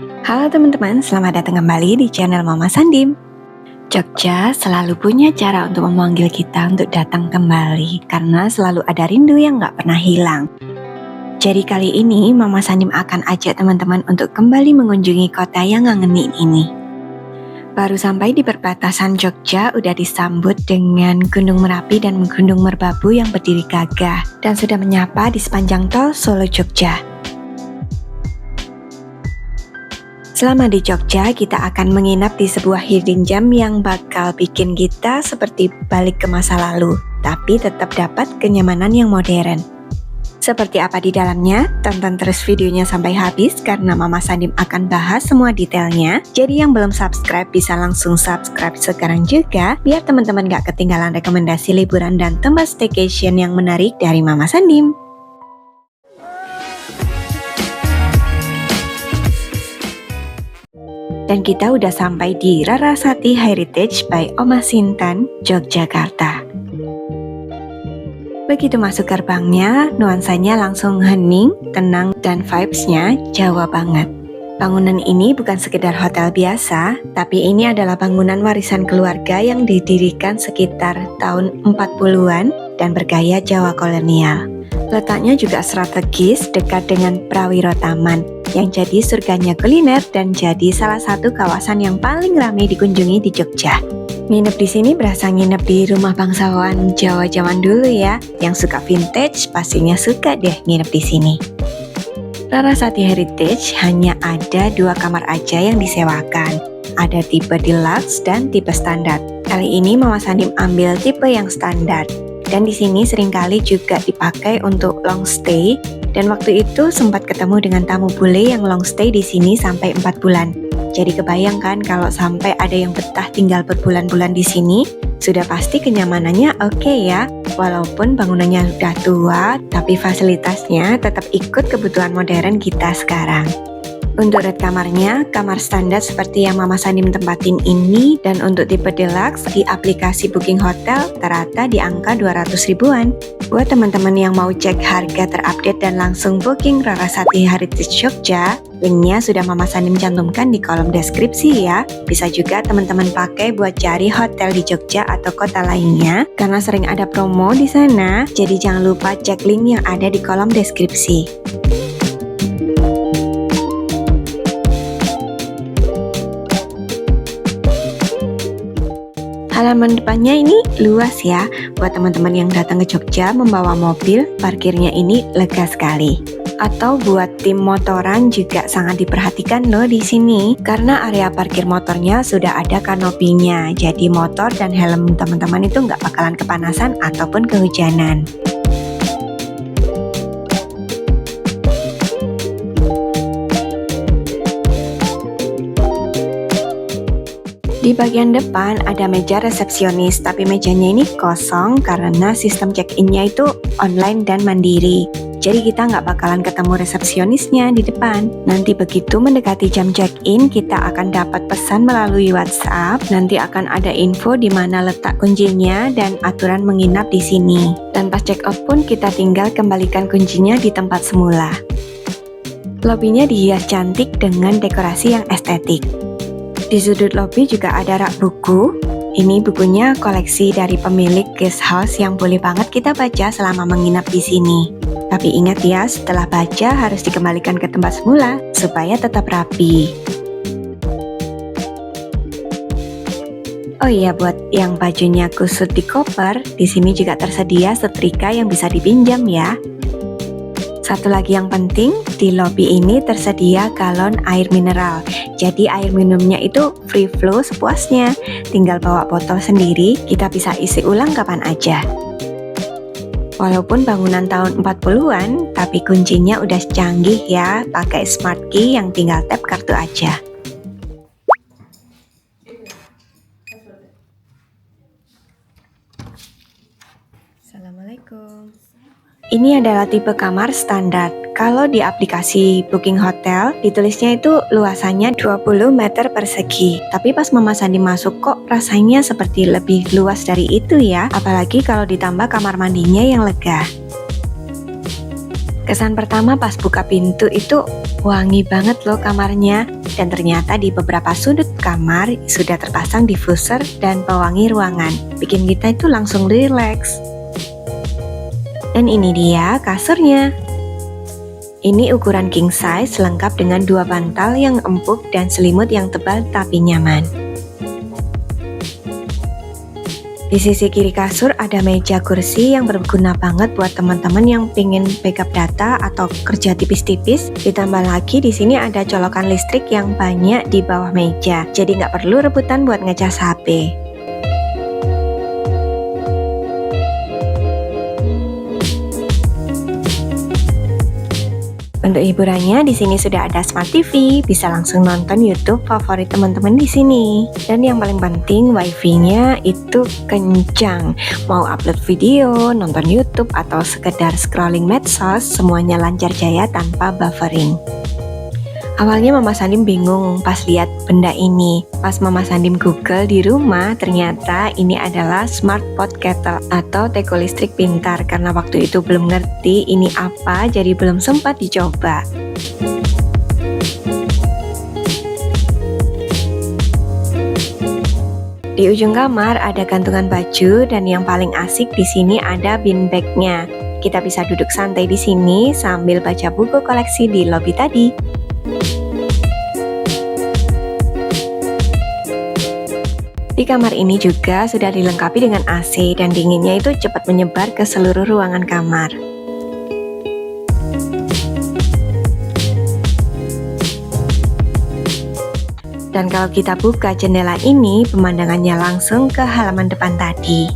Halo teman-teman, selamat datang kembali di channel Mama Sandim. Jogja selalu punya cara untuk memanggil kita untuk datang kembali karena selalu ada rindu yang gak pernah hilang. Jadi kali ini Mama Sandim akan ajak teman-teman untuk kembali mengunjungi kota yang ngangenin ini. Baru sampai di perbatasan Jogja udah disambut dengan Gunung Merapi dan Gunung Merbabu yang berdiri gagah dan sudah menyapa di sepanjang tol Solo Jogja. Selama di Jogja, kita akan menginap di sebuah hidden gem yang bakal bikin kita seperti balik ke masa lalu, tapi tetap dapat kenyamanan yang modern. Seperti apa di dalamnya? Tonton terus videonya sampai habis karena Mama Sandim akan bahas semua detailnya. Jadi yang belum subscribe bisa langsung subscribe sekarang juga, biar teman-teman gak ketinggalan rekomendasi liburan dan tempat staycation yang menarik dari Mama Sandim. Dan kita udah sampai di Rarasati Heritage by Oma Sintan, Yogyakarta. Begitu masuk gerbangnya, nuansanya langsung hening, tenang, dan vibes-nya Jawa banget. Bangunan ini bukan sekedar hotel biasa, tapi ini adalah bangunan warisan keluarga yang didirikan sekitar tahun 40-an dan bergaya Jawa kolonial. Letaknya juga strategis dekat dengan Prawiro Taman yang jadi surganya kuliner dan jadi salah satu kawasan yang paling ramai dikunjungi di Jogja. Nginep di sini berasa nginep di rumah bangsawan Jawa zaman dulu ya. Yang suka vintage pastinya suka deh nginep di sini. Rarasati Heritage hanya ada 2 kamar aja yang disewakan. Ada tipe deluxe dan tipe standar. Kali ini Mama Sandim ambil tipe yang standar. Dan di sini seringkali juga dipakai untuk long stay. Dan waktu itu sempat ketemu dengan tamu bule yang long stay di sini sampai 4 bulan. Jadi kebayangkan kalau sampai ada yang betah tinggal berbulan-bulan di sini, sudah pasti kenyamanannya oke ya. Walaupun bangunannya udah tua, tapi fasilitasnya tetap ikut kebutuhan modern kita sekarang. Untuk red kamarnya, kamar standar seperti yang Mama Sandim tempatin ini, dan untuk tipe deluxe di aplikasi booking hotel ternyata di angka 200 ribuan. Buat teman-teman yang mau cek harga terupdate dan langsung booking Rarasati Heritage Jogja, linknya sudah Mama Sandim cantumkan di kolom deskripsi ya. Bisa juga teman-teman pakai buat cari hotel di Jogja atau kota lainnya, karena sering ada promo di sana. Jadi jangan lupa cek link yang ada di kolom deskripsi. Halaman depannya ini luas ya, buat teman-teman yang datang ke Jogja membawa mobil, parkirnya ini lega sekali. Atau buat tim motoran juga sangat diperhatikan loh di sini, karena area parkir motornya sudah ada kanopinya, jadi motor dan helm teman-teman itu nggak bakalan kepanasan ataupun kehujanan. Di bagian depan ada meja resepsionis, tapi mejanya ini kosong karena sistem check-in-nya itu online dan mandiri. Jadi kita nggak bakalan ketemu resepsionisnya di depan. Nanti begitu mendekati jam check-in, kita akan dapat pesan melalui WhatsApp. Nanti akan ada info di mana letak kuncinya dan aturan menginap di sini. Dan pas check-out pun kita tinggal kembalikan kuncinya di tempat semula. Lobinya dihias cantik dengan dekorasi yang estetik. Di sudut lobi juga ada rak buku. Ini bukunya koleksi dari pemilik guest house yang boleh banget kita baca selama menginap di sini. Tapi ingat ya, setelah baca harus dikembalikan ke tempat semula supaya tetap rapi. Oh iya, buat yang bajunya kusut di koper, di sini juga tersedia setrika yang bisa dipinjam ya. Satu lagi yang penting, di lobi ini tersedia galon air mineral. Jadi air minumnya itu free flow sepuasnya. Tinggal bawa botol sendiri, kita bisa isi ulang kapan aja. Walaupun bangunan tahun 40-an, tapi kuncinya udah canggih ya, pakai smart key yang tinggal tap kartu aja. Assalamualaikum. Ini adalah tipe kamar standar. Kalau di aplikasi booking hotel, ditulisnya itu luasannya 20 meter persegi. Tapi pas Mama Sandim masuk kok rasanya seperti lebih luas dari itu ya. Apalagi kalau ditambah kamar mandinya yang lega. Kesan pertama pas buka pintu itu wangi banget loh kamarnya. Dan ternyata di beberapa sudut kamar sudah terpasang diffuser dan pewangi ruangan. Bikin kita itu langsung rileks. Dan ini dia kasurnya. Ini ukuran king size lengkap dengan 2 bantal yang empuk dan selimut yang tebal tapi nyaman. Di sisi kiri kasur ada meja kursi yang berguna banget buat teman-teman yang pengen backup data atau kerja tipis-tipis. Ditambah lagi di sini ada colokan listrik yang banyak di bawah meja, jadi nggak perlu rebutan buat ngecas HP. Untuk hiburannya di sini sudah ada Smart TV, bisa langsung nonton YouTube favorit teman-teman di sini. Dan yang paling penting WiFi-nya itu kencang. Mau upload video, nonton YouTube atau sekedar scrolling medsos, semuanya lancar jaya tanpa buffering. Awalnya Mama Sandim bingung pas lihat benda ini. Pas Mama Sandim Google di rumah, ternyata ini adalah Smart Pot Kettle atau teko listrik pintar. Karena waktu itu belum ngerti ini apa, jadi belum sempat dicoba. Di ujung kamar ada gantungan baju dan yang paling asik di sini ada bin bag-nya. Kita bisa duduk santai di sini sambil baca buku koleksi di lobi tadi. Di kamar ini juga sudah dilengkapi dengan AC dan dinginnya itu cepat menyebar ke seluruh ruangan kamar. Dan kalau kita buka jendela ini, pemandangannya langsung ke halaman depan tadi.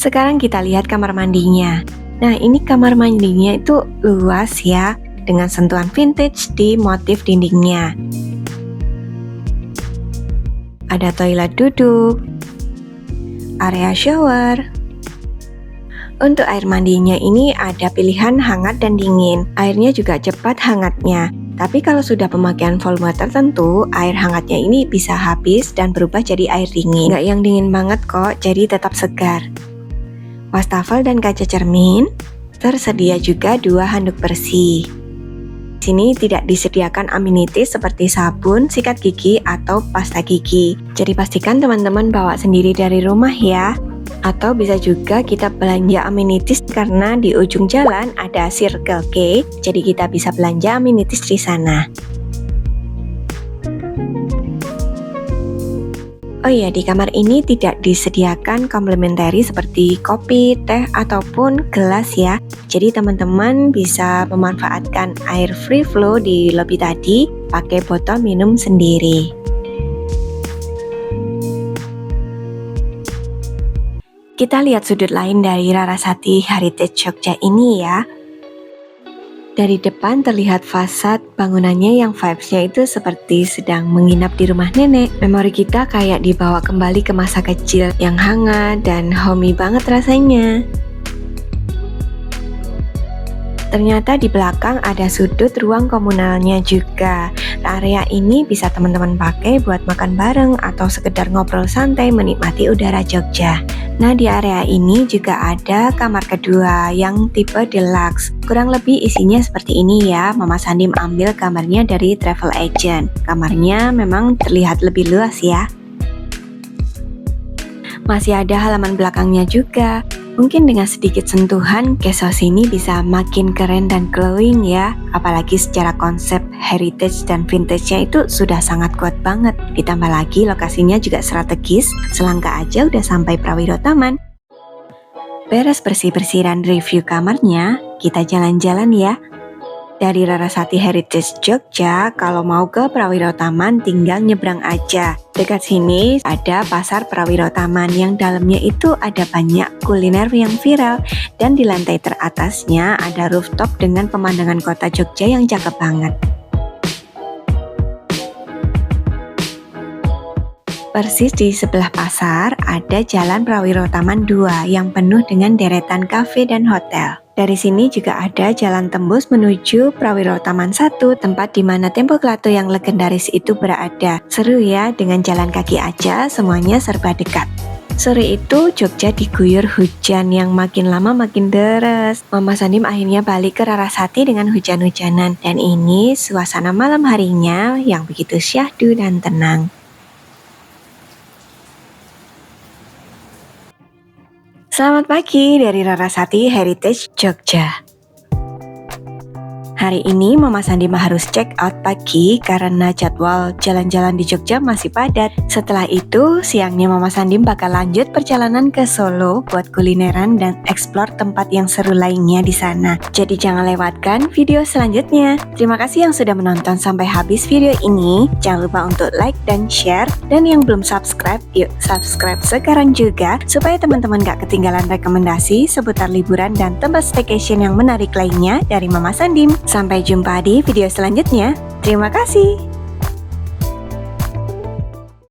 Sekarang kita lihat kamar mandinya. Nah, ini kamar mandinya itu luas ya, dengan sentuhan vintage di motif dindingnya. Ada toilet duduk, area shower. Untuk air mandinya ini ada pilihan hangat dan dingin. Airnya juga cepat hangatnya. Tapi kalau sudah pemakaian volume tertentu, air hangatnya ini bisa habis dan berubah jadi air dingin. Nggak yang dingin banget kok, jadi tetap segar. Wastafel dan kaca cermin, tersedia juga 2 handuk bersih. Di sini tidak disediakan amenities seperti sabun, sikat gigi, atau pasta gigi. Jadi pastikan teman-teman bawa sendiri dari rumah ya. Atau bisa juga kita belanja amenities karena di ujung jalan ada Circle K, jadi kita bisa belanja amenities di sana. Oh iya, di kamar ini tidak disediakan komplementari seperti kopi, teh, ataupun gelas ya. Jadi teman-teman bisa memanfaatkan air free flow di lobi tadi pakai botol minum sendiri. Kita lihat sudut lain dari Rarasati Heritage Jogja ini ya. Dari depan terlihat fasad bangunannya yang vibes-nya itu seperti sedang menginap di rumah nenek. Memori kita kayak dibawa kembali ke masa kecil yang hangat dan homey banget rasanya. Ternyata di belakang ada sudut ruang komunalnya juga. Area ini bisa teman-teman pakai buat makan bareng atau sekedar ngobrol santai menikmati udara Jogja. Nah, di area ini juga ada kamar kedua yang tipe deluxe. Kurang lebih isinya seperti ini ya. Mama Sandim ambil kamarnya dari travel agent. Kamarnya memang terlihat lebih luas ya. Masih ada halaman belakangnya juga. Mungkin dengan sedikit sentuhan, case house ini bisa makin keren dan glowing ya. Apalagi secara konsep heritage dan vintage-nya itu sudah sangat kuat banget. Ditambah lagi lokasinya juga strategis, selangkah aja udah sampai Prawiro Taman. Beres bersih-bersih dan review kamarnya, kita jalan-jalan ya. Dari Rarasati Heritage Jogja, kalau mau ke Prawiro Taman tinggal nyebrang aja. Dekat sini ada Pasar Prawiro Taman yang dalamnya itu ada banyak kuliner yang viral. Dan di lantai teratasnya ada rooftop dengan pemandangan kota Jogja yang cakep banget. Persis di sebelah pasar ada Jalan Prawiro Taman 2 yang penuh dengan deretan kafe dan hotel. Dari sini juga ada jalan tembus menuju Prawiro Taman 1, tempat di mana Tempo Klato yang legendaris itu berada. Seru ya, dengan jalan kaki aja semuanya serba dekat. Sore itu Jogja diguyur hujan yang makin lama makin deras. Mama Sandim akhirnya balik ke Rarasati dengan hujan-hujanan. Dan ini suasana malam harinya yang begitu syahdu dan tenang. Selamat pagi dari Rarasati Heritage Jogja. Hari ini Mama Sandim harus check out pagi karena jadwal jalan-jalan di Jogja masih padat. Setelah itu, siangnya Mama Sandim bakal lanjut perjalanan ke Solo buat kulineran dan explore tempat yang seru lainnya di sana. Jadi jangan lewatkan video selanjutnya. Terima kasih yang sudah menonton sampai habis video ini. Jangan lupa untuk like dan share. Dan yang belum subscribe, yuk subscribe sekarang juga supaya teman-teman gak ketinggalan rekomendasi seputar liburan dan tempat staycation yang menarik lainnya dari Mama Sandim. Sampai jumpa di video selanjutnya. Terima kasih.